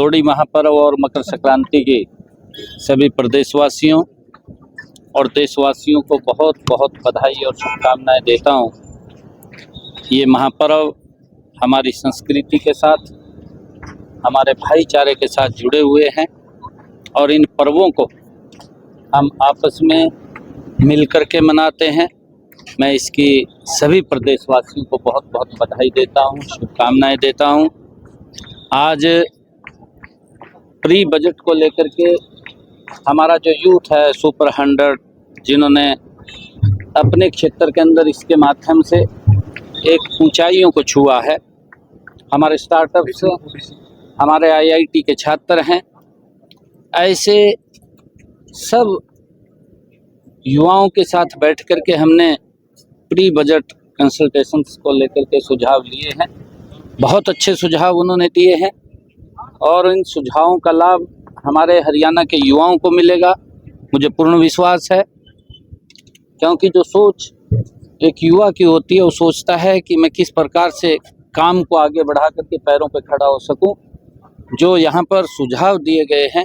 लोहड़ी महापर्व और मकर संक्रांति के सभी प्रदेशवासियों और देशवासियों को बहुत बहुत बधाई और शुभकामनाएं देता हूं। ये महापर्व हमारी संस्कृति के साथ, हमारे भाईचारे के साथ जुड़े हुए हैं और इन पर्वों को हम आपस में मिलकर के मनाते हैं। मैं इसकी सभी प्रदेशवासियों को बहुत बहुत बधाई देता हूं, शुभकामनाएं देता हूं। आज प्री बजट को लेकर के हमारा जो यूथ है सुपर 100, जिन्होंने अपने क्षेत्र के अंदर इसके माध्यम से एक ऊंचाइयों को छुआ है, हमारे स्टार्टअप्स, हमारे IIT के छात्र हैं, ऐसे सब युवाओं के साथ बैठ कर के हमने प्री बजट कंसल्टेशंस को लेकर के सुझाव लिए हैं। बहुत अच्छे सुझाव उन्होंने दिए हैं और इन सुझावों का लाभ हमारे हरियाणा के युवाओं को मिलेगा, मुझे पूर्ण विश्वास है। क्योंकि जो सोच एक युवा की होती है, वो सोचता है कि मैं किस प्रकार से काम को आगे बढ़ा करके पैरों पर खड़ा हो सकूं। जो यहाँ पर सुझाव दिए गए हैं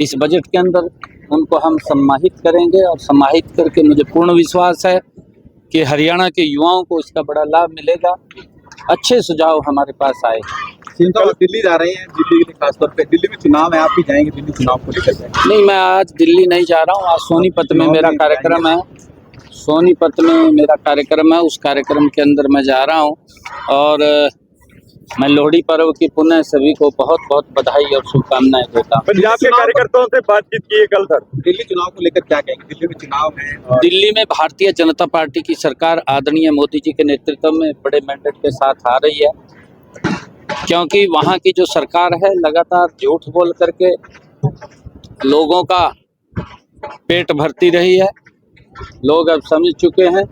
इस बजट के अंदर, उनको हम सम्मानित करेंगे और सम्मानित करके मुझे पूर्ण विश्वास है कि हरियाणा के युवाओं को इसका बड़ा लाभ मिलेगा। अच्छे सुझाव हमारे पास आए। आप दिल्ली जा रहे हैं, दिल्ली के खासतौर पे दिल्ली में चुनाव है, आप भी जाएंगे दिल्ली चुनाव को लेकर? नहीं, मैं आज दिल्ली नहीं जा रहा हूँ। आज सोनीपत में मेरा कार्यक्रम है, सोनीपत में मेरा कार्यक्रम है, उस कार्यक्रम के अंदर मैं जा रहा हूँ। और मैं लोहड़ी पर्व की पुनः सभी को बहुत बहुत बधाई और शुभकामनाएं देता हूँ। पंजाब के कार्यकर्ताओं से बातचीत की है कल सर, दिल्ली चुनाव को लेकर क्या कहेंगे? दिल्ली में चुनाव है और दिल्ली में भारतीय जनता पार्टी की सरकार आदरणीय मोदी जी के नेतृत्व में बड़े मैंडेट के साथ आ रही है। क्योंकि वहाँ की जो सरकार है लगातार झूठ बोल करके लोगों का पेट भरती रही है। लोग अब समझ चुके हैं,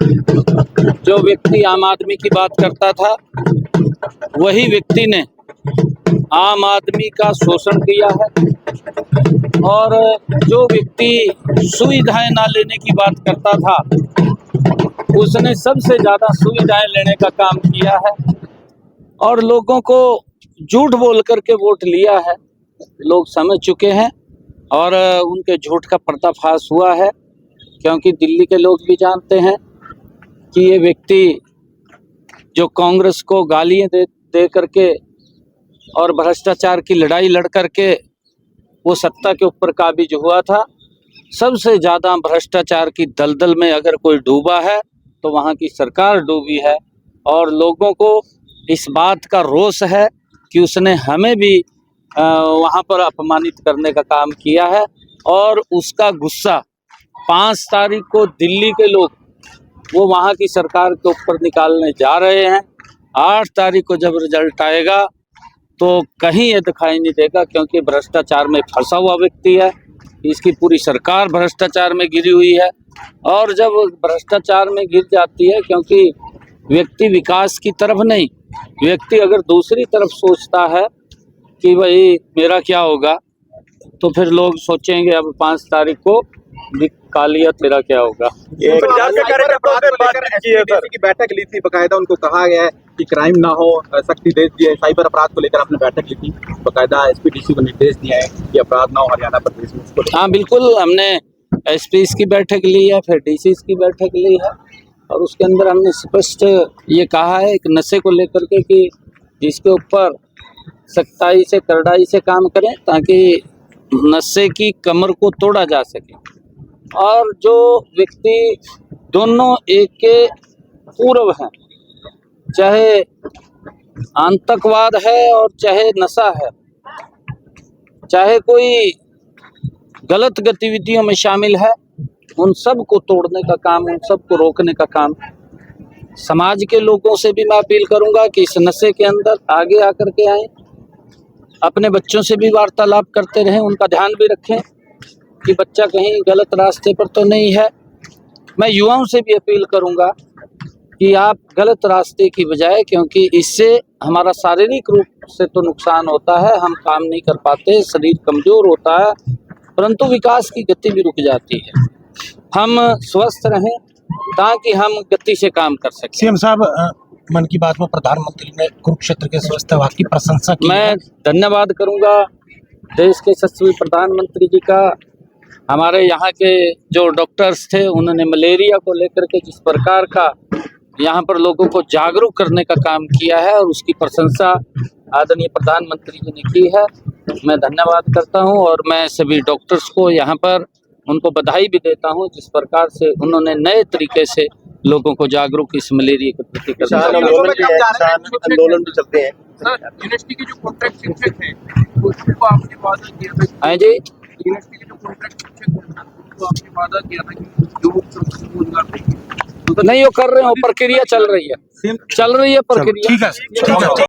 जो व्यक्ति आम आदमी की बात करता था वही व्यक्ति ने आम आदमी का शोषण किया है। और जो व्यक्ति सुविधाएं ना लेने की बात करता था, उसने सबसे ज़्यादा सुविधाएं लेने का काम किया है और लोगों को झूठ बोल करके वोट लिया है। लोग समझ चुके हैं और उनके झूठ का पर्दाफाश हुआ है। क्योंकि दिल्ली के लोग भी जानते हैं कि ये व्यक्ति जो कांग्रेस को गालियां दे करके और भ्रष्टाचार की लड़ाई लड़ करके वो सत्ता के ऊपर काबिज हुआ था, सबसे ज़्यादा भ्रष्टाचार की दलदल में अगर कोई डूबा है तो वहाँ की सरकार डूबी है। और लोगों को इस बात का रोष है कि उसने हमें भी वहाँ पर अपमानित करने का काम किया है। और उसका गुस्सा 5 तारीख को दिल्ली के लोग वो वहाँ की सरकार के ऊपर निकालने जा रहे हैं। 8 तारीख को जब रिजल्ट आएगा तो कहीं ये दिखाई नहीं देगा, क्योंकि भ्रष्टाचार में फंसा हुआ व्यक्ति है। इसकी पूरी सरकार भ्रष्टाचार में घिरी हुई है। और जब भ्रष्टाचार में घिर जाती है, क्योंकि व्यक्ति विकास की तरफ नहीं, व्यक्ति अगर दूसरी तरफ सोचता है कि भाई मेरा क्या होगा, तो फिर लोग सोचेंगे अब 5 तारीख को कालिया तेरा क्या होगा। पंजाब के कार्यकर्ताओं से बातचीत की है सर, की बैठक ली थी, बकायदा उनको कहा गया है कि क्राइम ना हो, सख्ती दे दी है। साइबर अपराध को लेकर आपने बैठक ली थी, बकायदा SPDC को निर्देश दिया है कि अपराध ना हो हरियाणा प्रदेश में। हाँ बिल्कुल, हमने SPs की बैठक ली है, फिर DCs की बैठक ली है और उसके अंदर हमने स्पष्ट ये कहा है कि नशे को लेकर के कि जिसके ऊपर सख्ताई से कड़ाई से काम करें ताकि नशे की कमर को तोड़ा जा सके। और जो व्यक्ति दोनों एक के पूर्व हैं, चाहे आतंकवाद है और चाहे नशा है, चाहे कोई गलत गतिविधियों में शामिल है, उन सब को तोड़ने का काम, उन सब को रोकने का काम समाज के लोगों से भी मैं अपील करूंगा कि इस नशे के अंदर आगे आकर के आए, अपने बच्चों से भी वार्तालाप करते रहें, उनका ध्यान भी रखें कि बच्चा कहीं गलत रास्ते पर तो नहीं है। मैं युवाओं से भी अपील करूंगा कि आप गलत रास्ते की बजाय, क्योंकि इससे हमारा शारीरिक रूप से तो नुकसान होता है, हम काम नहीं कर पाते, शरीर कमजोर होता है, परंतु विकास की गति भी रुक जाती है। हम स्वस्थ रहें ताकि हम गति से काम कर सकें। सीएम साहब, मन की बात में प्रधानमंत्री ने कुरुक्षेत्र के स्वास्थ्य की प्रशंसा की है। मैं धन्यवाद करूंगा देश के यशस्वी प्रधानमंत्री जी का। हमारे यहाँ के जो डॉक्टर्स थे उन्होंने मलेरिया को लेकर के जिस प्रकार का यहाँ पर लोगों को जागरूक करने का काम किया है और उसकी प्रशंसा आदरणीय प्रधानमंत्री जी ने की है। मैं धन्यवाद करता हूँ और मैं सभी डॉक्टर्स को यहाँ पर उनको बधाई भी देता हूँ जिस प्रकार से उन्होंने नए तरीके से लोगों को जागरूक इस मलेरिया के प्रति करने आंदोलन भी चलते हैं। सर, यूनिवर्सिटी के जो कॉन्ट्रैक्ट शिक्षक हैं उसको आपने वादा किया था हैं जी। यूनिवर्सिटी के जो कॉन्ट्रैक्ट शिक्षक हैं उसको आपने वादा किया था कि जो रोजगार देंगे नहीं वो कर रहे हैं, वो प्रक्रिया चल रही है प्रक्रिया। ठीक है।